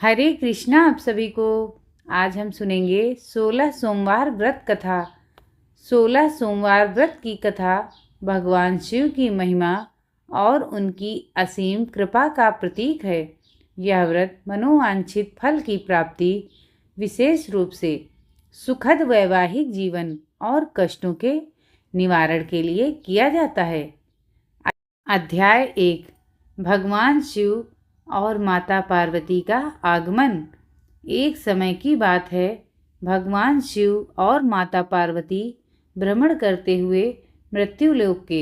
हरे कृष्णा आप सभी को। आज हम सुनेंगे 16 सोमवार व्रत कथा। 16 सोमवार व्रत की कथा भगवान शिव की महिमा और उनकी असीम कृपा का प्रतीक है। यह व्रत मनोवांछित फल की प्राप्ति, विशेष रूप से सुखद वैवाहिक जीवन और कष्टों के निवारण के लिए किया जाता है। अध्याय 1। भगवान शिव और माता पार्वती का आगमन। एक समय की बात है, भगवान शिव और माता पार्वती भ्रमण करते हुए मृत्युलोक के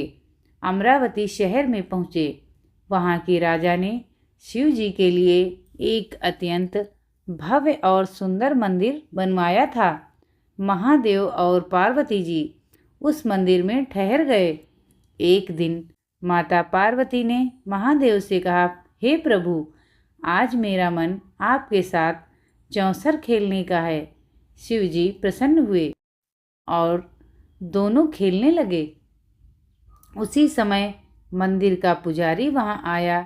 अमरावती शहर में पहुँचे। वहाँ के राजा ने शिव जी के लिए एक अत्यंत भव्य और सुंदर मंदिर बनवाया था। महादेव और पार्वती जी उस मंदिर में ठहर गए। एक दिन माता पार्वती ने महादेव से कहा, हे प्रभु, आज मेरा मन आपके साथ चौसर खेलने का है। शिव जी प्रसन्न हुए और दोनों खेलने लगे। उसी समय मंदिर का पुजारी वहां आया।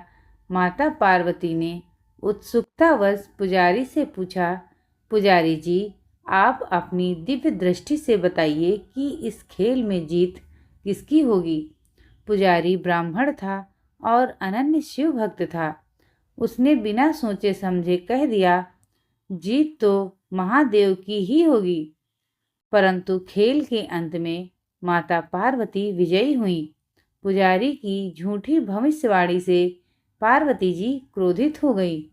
माता पार्वती ने उत्सुकतावश पुजारी से पूछा, पुजारी जी, आप अपनी दिव्य दृष्टि से बताइए कि इस खेल में जीत किसकी होगी। पुजारी ब्राह्मण था और अनन्य शिव भक्त था। उसने बिना सोचे समझे कह दिया, जीत तो महादेव की ही होगी। परंतु खेल के अंत में माता पार्वती विजयी हुई। पुजारी की झूठी भविष्यवाणी से पार्वती जी क्रोधित हो गई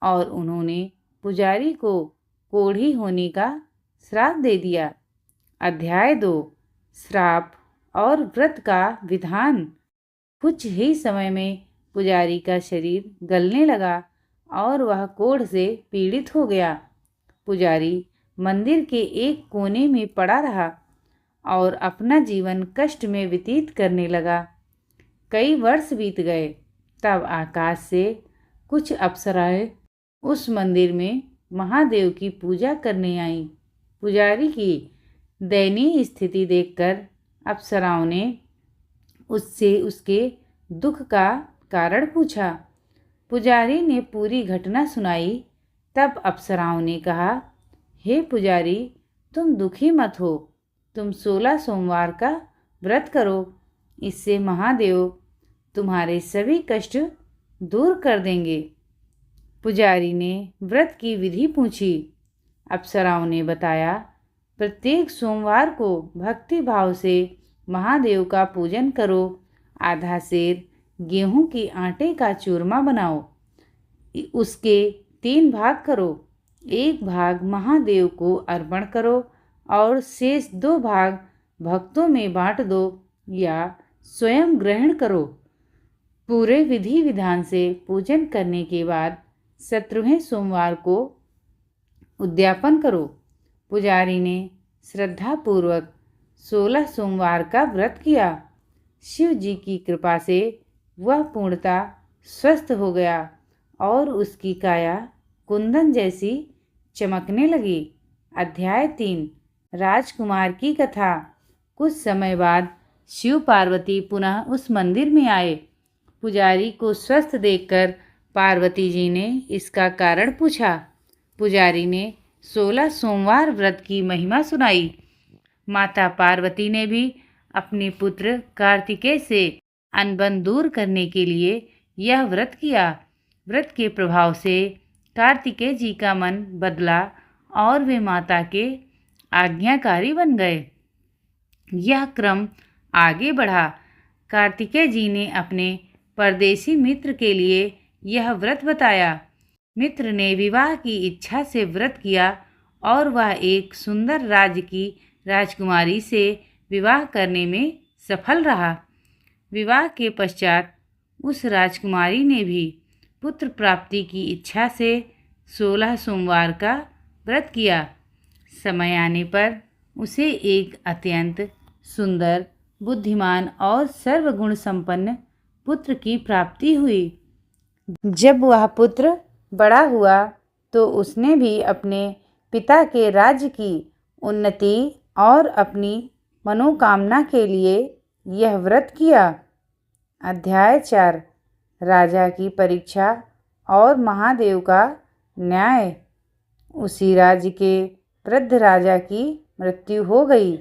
और उन्होंने पुजारी को कोढ़ी होने का श्राप दे दिया। अध्याय 2। श्राप और व्रत का विधान। कुछ ही समय में पुजारी का शरीर गलने लगा और वह कोढ़ से पीड़ित हो गया। पुजारी मंदिर के एक कोने में पड़ा रहा और अपना जीवन कष्ट में व्यतीत करने लगा। कई वर्ष बीत गए। तब आकाश से कुछ अप्सराएं उस मंदिर में महादेव की पूजा करने आईं। पुजारी की दयनीय स्थिति देखकर अप्सराओं ने उससे उसके दुख का कारण पूछा। पुजारी ने पूरी घटना सुनाई। तब अप्सराओं ने कहा, हे पुजारी, तुम दुखी मत हो। तुम 16 सोमवार का व्रत करो। इससे महादेव तुम्हारे सभी कष्ट दूर कर देंगे। पुजारी ने व्रत की विधि पूछी। अप्सराओं ने बताया, प्रत्येक सोमवार को भक्ति भाव से महादेव का पूजन करो। आधा सेर गेहूं के आटे का चूरमा बनाओ। उसके 3 भाग करो। एक भाग महादेव को अर्पण करो और शेष 2 भाग भक्तों में बांट दो या स्वयं ग्रहण करो। पूरे विधि विधान से पूजन करने के बाद 17वें सोमवार को उद्यापन करो। पुजारी ने श्रद्धापूर्वक 16 सोमवार का व्रत किया। शिव जी की कृपा से वह पूर्णतः स्वस्थ हो गया और उसकी काया कुंदन जैसी चमकने लगी। अध्याय 3। राजकुमार की कथा। कुछ समय बाद शिव पार्वती पुनः उस मंदिर में आए। पुजारी को स्वस्थ देखकर पार्वती जी ने इसका कारण पूछा। पुजारी ने 16 सोमवार व्रत की महिमा सुनाई। माता पार्वती ने भी अपने पुत्र कार्तिकेय से अनबन दूर करने के लिए यह व्रत किया। व्रत के प्रभाव से कार्तिकेय जी का मन बदला और वे माता के आज्ञाकारी बन गए। यह क्रम आगे बढ़ा। कार्तिकेय जी ने अपने परदेशी मित्र के लिए यह व्रत बताया। मित्र ने विवाह की इच्छा से व्रत किया और वह एक सुंदर राज्य की राजकुमारी से विवाह करने में सफल रहा। विवाह के पश्चात उस राजकुमारी ने भी पुत्र प्राप्ति की इच्छा से 16 सोमवार का व्रत किया। समय आने पर उसे एक अत्यंत सुंदर, बुद्धिमान और सर्वगुण संपन्न पुत्र की प्राप्ति हुई। जब वह पुत्र बड़ा हुआ तो उसने भी अपने पिता के राज्य की उन्नति और अपनी मनोकामना के लिए यह व्रत किया। अध्याय 4। राजा की परीक्षा और महादेव का न्याय। उसी राज्य के वृद्ध राजा की मृत्यु हो गई।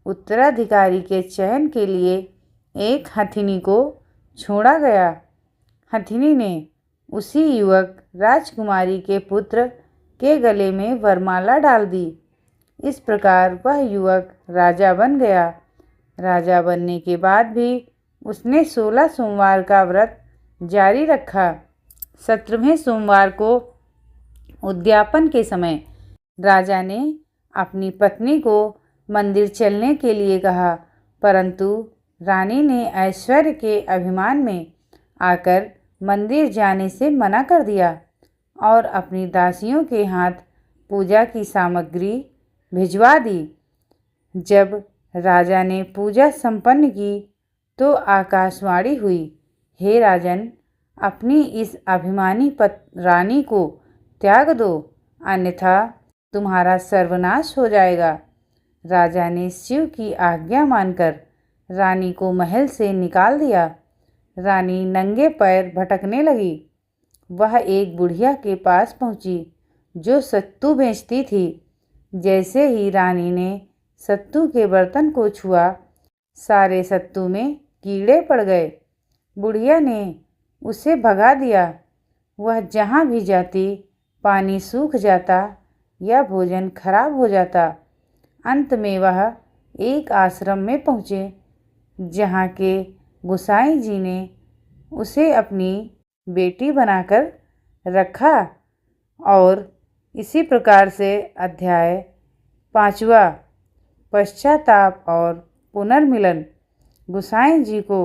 उत्तराधिकारी के चयन के लिए एक हथिनी को छोड़ा गया। हथिनी ने उसी युवक राजकुमारी के पुत्र के गले में वरमाला डाल दी। इस प्रकार वह युवक राजा बन गया। राजा बनने के बाद भी उसने 16 सोमवार का व्रत जारी रखा। 17वें सोमवार को उद्यापन के समय राजा ने अपनी पत्नी को मंदिर चलने के लिए कहा, परंतु रानी ने ऐश्वर्य के अभिमान में आकर मंदिर जाने से मना कर दिया और अपनी दासियों के हाथ पूजा की सामग्री भिजवा दी। जब राजा ने पूजा संपन्न की तो आकाशवाणी हुई, हे राजन, अपनी इस अभिमानी रानी को त्याग दो, अन्यथा तुम्हारा सर्वनाश हो जाएगा। राजा ने शिव की आज्ञा मानकर रानी को महल से निकाल दिया। रानी नंगे पैर भटकने लगी। वह एक बुढ़िया के पास पहुंची जो सत्तू बेचती थी। जैसे ही रानी ने सत्तू के बर्तन को छुआ, सारे सत्तू में कीड़े पड़ गए। बुढ़िया ने उसे भगा दिया। वह जहाँ भी जाती पानी सूख जाता या भोजन खराब हो जाता। अंत में वह एक आश्रम में पहुँचे जहाँ के गोसाई जी ने उसे अपनी बेटी बनाकर रखा। और इसी प्रकार से अध्याय 5वां पश्चाताप और पुनर्मिलन। गोसाई जी को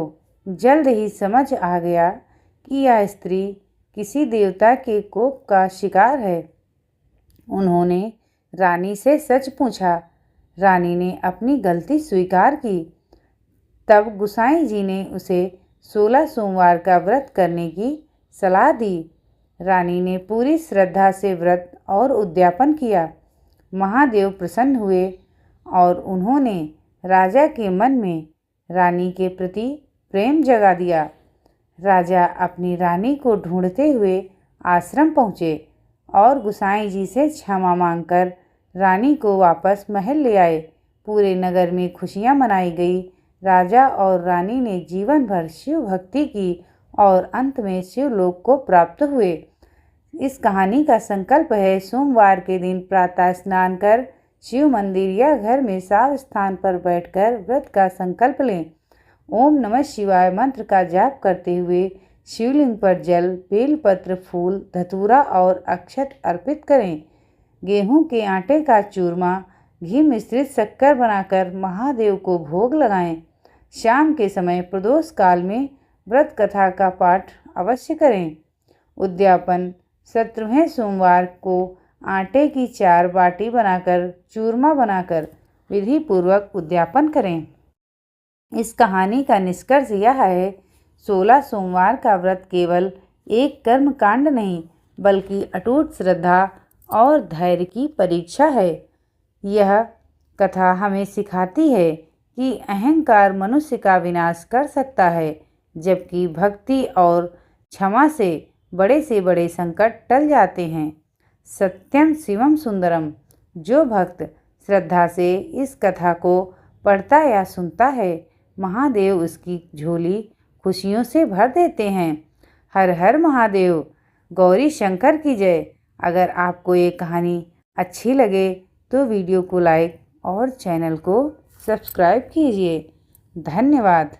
जल्द ही समझ आ गया कि यह स्त्री किसी देवता के कोप का शिकार है। उन्होंने रानी से सच पूछा। रानी ने अपनी गलती स्वीकार की। तब गोसाई जी ने उसे 16 सोमवार का व्रत करने की सलाह दी। रानी ने पूरी श्रद्धा से व्रत और उद्यापन किया। महादेव प्रसन्न हुए और उन्होंने राजा के मन में रानी के प्रति प्रेम जगा दिया। राजा अपनी रानी को ढूंढते हुए आश्रम पहुँचे और गोसाई जी से क्षमा मांगकर रानी को वापस महल ले आए। पूरे नगर में खुशियाँ मनाई गई। राजा और रानी ने जीवन भर शिव भक्ति की और अंत में शिवलोक को प्राप्त हुए। इस कहानी का संकल्प है, सोमवार के दिन प्रातः स्नान कर शिव मंदिर या घर में साफ स्थान पर बैठकर व्रत का संकल्प लें। ओम नमः शिवाय मंत्र का जाप करते हुए शिवलिंग पर जल, बेलपत्र, फूल, धतूरा और अक्षत अर्पित करें। गेहूं के आटे का चूरमा घी मिश्रित शक्कर बनाकर महादेव को भोग लगाएं। शाम के समय प्रदोष काल में व्रत कथा का पाठ अवश्य करें। उद्यापन 17वें सोमवार को आटे की 4 बाटी बनाकर चूरमा बनाकर विधि पूर्वक उद्यापन करें। इस कहानी का निष्कर्ष यह है, 16 सोमवार का व्रत केवल एक कर्म कांड नहीं बल्कि अटूट श्रद्धा और धैर्य की परीक्षा है। यह कथा हमें सिखाती है कि अहंकार मनुष्य का विनाश कर सकता है, जबकि भक्ति और क्षमा से बड़े संकट टल जाते हैं। सत्यम शिवम सुंदरम। जो भक्त श्रद्धा से इस कथा को पढ़ता या सुनता है, महादेव उसकी झोली खुशियों से भर देते हैं। हर हर महादेव। गौरी शंकर की जय। अगर आपको ये कहानी अच्छी लगे तो वीडियो को लाइक और चैनल को सब्सक्राइब कीजिए। धन्यवाद।